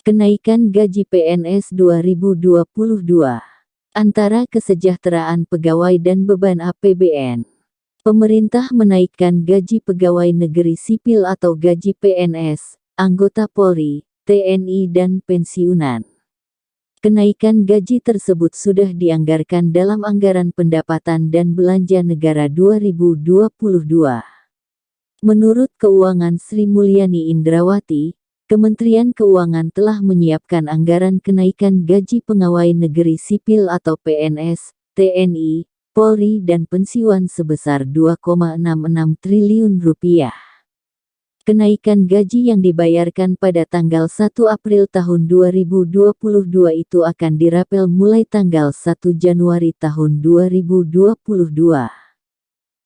Kenaikan gaji PNS 2022. Antara kesejahteraan pegawai dan beban APBN. Pemerintah menaikkan gaji pegawai negeri sipil atau gaji PNS, anggota Polri, TNI dan pensiunan. Kenaikan gaji tersebut sudah dianggarkan dalam Anggaran Pendapatan dan Belanja Negara 2022. Menurut Keuangan Sri Mulyani Indrawati, Kementerian Keuangan telah menyiapkan anggaran kenaikan gaji pegawai negeri sipil atau PNS, TNI, Polri dan pensiunan sebesar Rp2,66 triliun. Kenaikan gaji yang dibayarkan pada tanggal 1 April tahun 2022 itu akan dirapel mulai tanggal 1 Januari tahun 2022.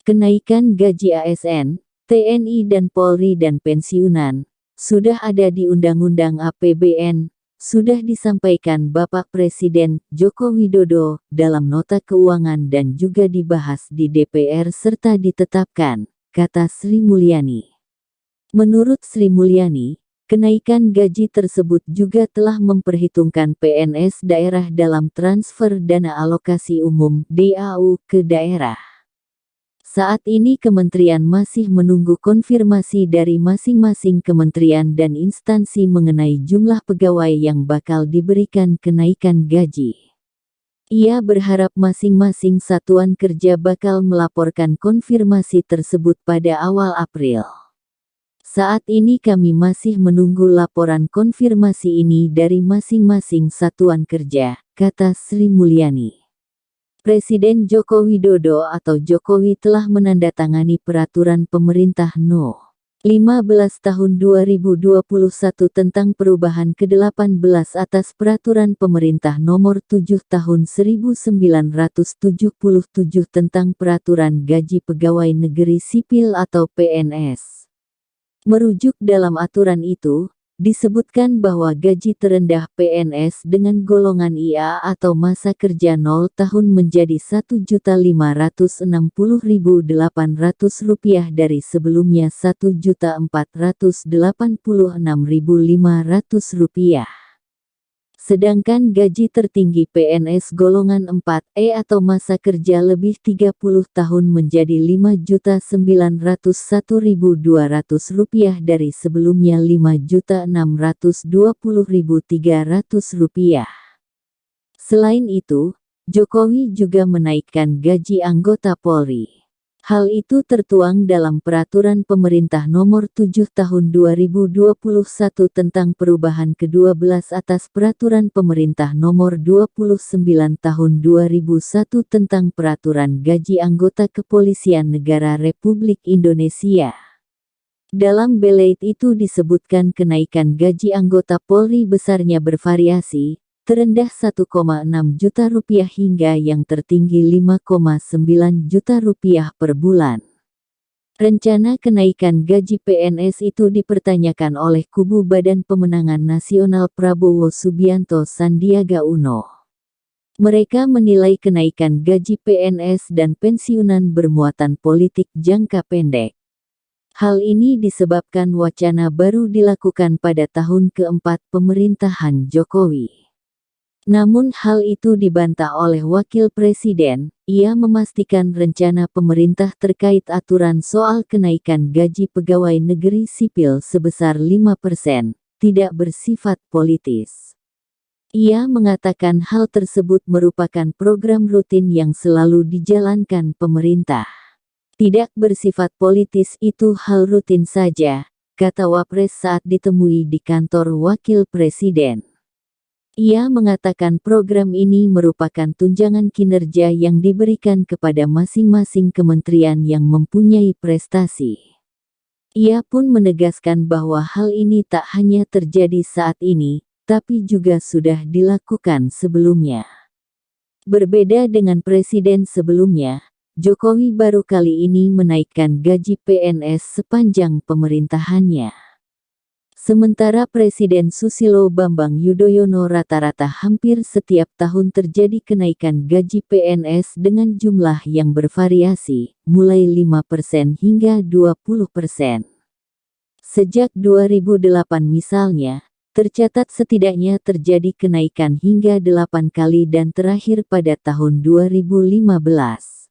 Kenaikan gaji ASN, TNI dan Polri dan pensiunan sudah ada di Undang-Undang APBN, sudah disampaikan Bapak Presiden Joko Widodo dalam nota keuangan dan juga dibahas di DPR serta ditetapkan, kata Sri Mulyani. Menurut Sri Mulyani, kenaikan gaji tersebut juga telah memperhitungkan PNS daerah dalam transfer dana alokasi umum (DAU) ke daerah. Saat ini kementerian masih menunggu konfirmasi dari masing-masing kementerian dan instansi mengenai jumlah pegawai yang bakal diberikan kenaikan gaji. Ia berharap masing-masing satuan kerja bakal melaporkan konfirmasi tersebut pada awal April. Saat ini kami masih menunggu laporan konfirmasi ini dari masing-masing satuan kerja, kata Sri Mulyani. Presiden Joko Widodo atau Jokowi telah menandatangani Peraturan Pemerintah No. 15 Tahun 2021 tentang perubahan ke-18 atas Peraturan Pemerintah Nomor 7 Tahun 1977 tentang Peraturan Gaji Pegawai Negeri Sipil atau PNS. Merujuk dalam aturan itu, disebutkan bahwa gaji terendah PNS dengan golongan IA atau masa kerja 0 tahun menjadi Rp1.560.800 dari sebelumnya Rp1.486.500. Sedangkan gaji tertinggi PNS golongan 4E atau masa kerja lebih 30 tahun menjadi Rp5.901.200 dari sebelumnya Rp5.620.300. Selain itu, Jokowi juga menaikkan gaji anggota Polri. Hal itu tertuang dalam Peraturan Pemerintah Nomor 7 Tahun 2021 tentang perubahan ke-12 atas Peraturan Pemerintah Nomor 29 Tahun 2001 tentang Peraturan Gaji Anggota Kepolisian Negara Republik Indonesia. Dalam belait itu disebutkan kenaikan gaji anggota Polri besarnya bervariasi, terendah Rp1,6 juta hingga yang tertinggi Rp5,9 juta per bulan. Rencana kenaikan gaji PNS itu dipertanyakan oleh kubu Badan Pemenangan Nasional Prabowo Subianto Sandiaga Uno. Mereka menilai kenaikan gaji PNS dan pensiunan bermuatan politik jangka pendek. Hal ini disebabkan wacana baru dilakukan pada tahun keempat pemerintahan Jokowi. Namun hal itu dibantah oleh Wakil Presiden. Ia memastikan rencana pemerintah terkait aturan soal kenaikan gaji pegawai negeri sipil sebesar 5%, tidak bersifat politis. Ia mengatakan hal tersebut merupakan program rutin yang selalu dijalankan pemerintah. Tidak bersifat politis itu hal rutin saja, kata Wapres saat ditemui di kantor Wakil Presiden. Ia mengatakan program ini merupakan tunjangan kinerja yang diberikan kepada masing-masing kementerian yang mempunyai prestasi. Ia pun menegaskan bahwa hal ini tak hanya terjadi saat ini, tapi juga sudah dilakukan sebelumnya. Berbeda dengan presiden sebelumnya, Jokowi baru kali ini menaikkan gaji PNS sepanjang pemerintahannya. Sementara Presiden Susilo Bambang Yudhoyono rata-rata hampir setiap tahun terjadi kenaikan gaji PNS dengan jumlah yang bervariasi, mulai 5% hingga 20%. Sejak 2008 misalnya, Tercatat setidaknya terjadi kenaikan hingga 8 kali dan terakhir pada tahun 2015.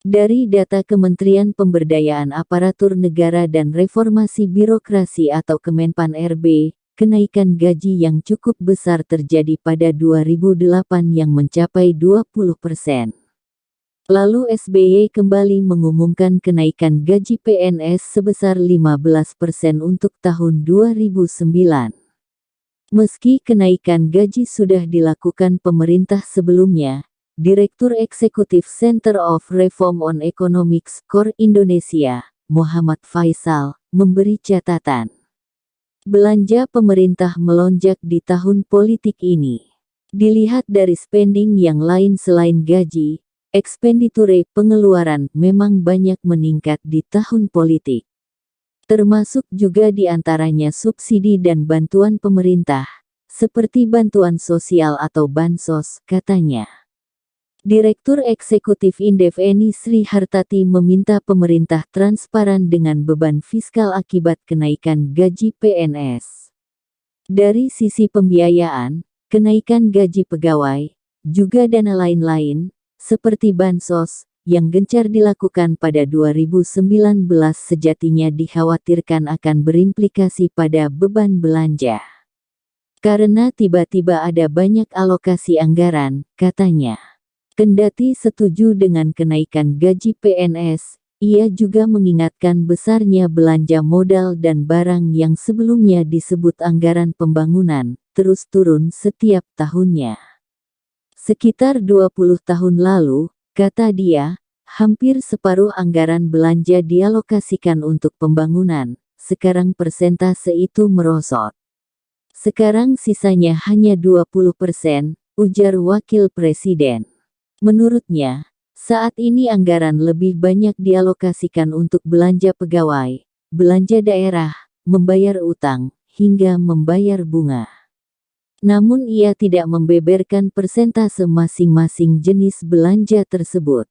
Dari data Kementerian Pemberdayaan Aparatur Negara dan Reformasi Birokrasi atau Kemenpan RB, kenaikan gaji yang cukup besar terjadi pada 2008 yang mencapai 20%. Lalu SBY kembali mengumumkan kenaikan gaji PNS sebesar 15% untuk tahun 2009. Meski kenaikan gaji sudah dilakukan pemerintah sebelumnya, Direktur Eksekutif Center of Reform on Economics KOR Indonesia, Muhammad Faisal, memberi catatan. Belanja pemerintah melonjak di tahun politik ini. Dilihat dari spending yang lain selain gaji, ekspenditure pengeluaran memang banyak meningkat di tahun politik. Termasuk juga di antaranya subsidi dan bantuan pemerintah, seperti bantuan sosial atau bansos, katanya. Direktur Eksekutif Indef Eni Sri Hartati meminta pemerintah transparan dengan beban fiskal akibat kenaikan gaji PNS. Dari sisi pembiayaan, kenaikan gaji pegawai, juga dana lain-lain, seperti bansos, yang gencar dilakukan pada 2019 sejatinya dikhawatirkan akan berimplikasi pada beban belanja. Karena tiba-tiba ada banyak alokasi anggaran, katanya. Kendati setuju dengan kenaikan gaji PNS, ia juga mengingatkan besarnya belanja modal dan barang yang sebelumnya disebut anggaran pembangunan, terus turun setiap tahunnya. Sekitar 20 tahun lalu, kata dia, hampir separuh anggaran belanja dialokasikan untuk pembangunan, sekarang persentase itu merosot. Sekarang sisanya hanya 20%, ujar Wakil Presiden. Menurutnya, saat ini anggaran lebih banyak dialokasikan untuk belanja pegawai, belanja daerah, membayar utang, hingga membayar bunga. Namun ia tidak membeberkan persentase masing-masing jenis belanja tersebut.